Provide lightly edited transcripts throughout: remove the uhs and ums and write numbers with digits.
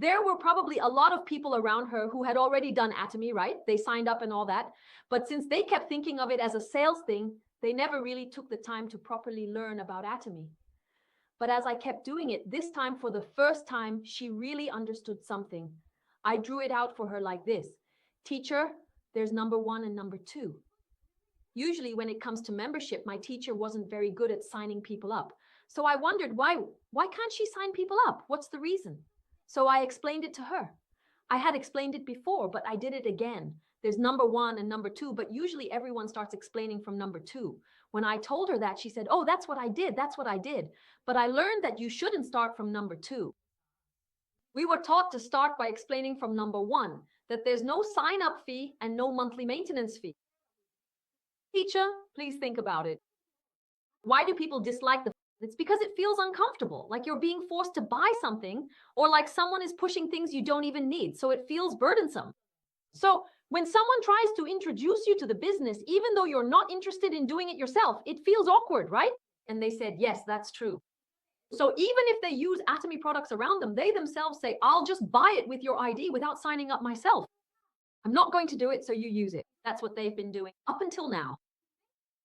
There were probably a lot of people around her who had already done Atomy, right? They signed up and all that. But since they kept thinking of it as a sales thing, they never really took the time to properly learn about Atomy. But as I kept doing it, this time for the first time, she really understood something. I drew it out for her like this. Teacher, there's number 1 and number 2. Usually when it comes to membership, my teacher wasn't very good at signing people up. So I wondered, why can't she sign people up? What's the reason? So I explained it to her. I had explained it before, but I did it again. There's number 1 and number 2, but usually everyone starts explaining from number 2. When I told her that, she said, oh, that's what I did. That's what I did. But I learned that you shouldn't start from number 2. We were taught to start by explaining from number 1, that there's no sign-up fee and no monthly maintenance fee. Teacher, please think about it. Why do people dislike the? It's because it feels uncomfortable, like you're being forced to buy something, or like someone is pushing things you don't even need, so it feels burdensome. So when someone tries to introduce you to the business, even though you're not interested in doing it yourself, it feels awkward, right? And they said, yes, that's true. So even if they use Atomy products around them, they themselves say, I'll just buy it with your ID without signing up myself. I'm not going to do it, so you use it. That's what they've been doing up until now.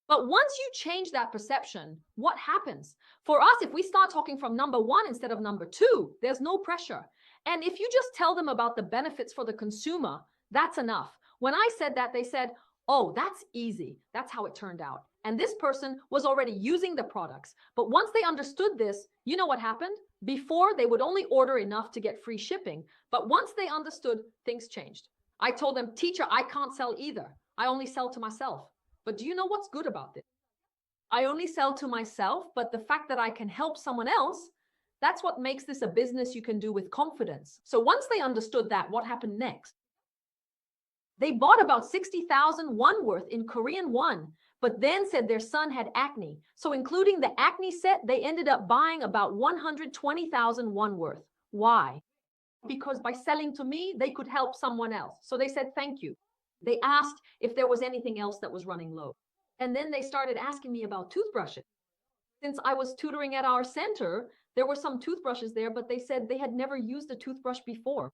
But once you change that perception, what happens? For us, if we start talking from number 1 instead of number 2, there's no pressure. And if you just tell them about the benefits for the consumer, that's enough. When I said that, they said, oh, that's easy. That's how it turned out. And this person was already using the products. But once they understood this, you know what happened? Before, they would only order enough to get free shipping. But once they understood, things changed. I told them, teacher, I can't sell either. I only sell to myself. But do you know what's good about this? I only sell to myself, but the fact that I can help someone else, that's what makes this a business you can do with confidence. So once they understood that, what happened next? They bought about 60,000 won worth in Korean won, but then said their son had acne. So including the acne set, they ended up buying about 120,000 won worth. Why? Because by selling to me, they could help someone else. So they said, thank you. They asked if there was anything else that was running low. And then they started asking me about toothbrushes. Since I was tutoring at our center, there were some toothbrushes there, but they said they had never used a toothbrush before.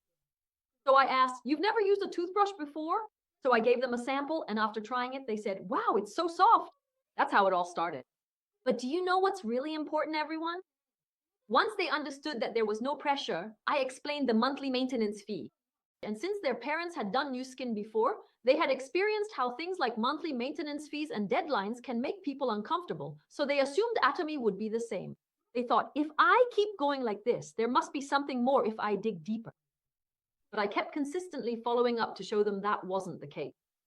So I asked, you've never used a toothbrush before? So I gave them a sample, and after trying it, they said, wow, it's so soft. That's how it all started. But do you know what's really important, everyone? Once they understood that there was no pressure, I explained the monthly maintenance fee. And since their parents had done Nu Skin before, they had experienced how things like monthly maintenance fees and deadlines can make people uncomfortable. So they assumed Atomy would be the same. They thought, if I keep going like this, there must be something more if I dig deeper. But I kept consistently following up to show them that wasn't the case.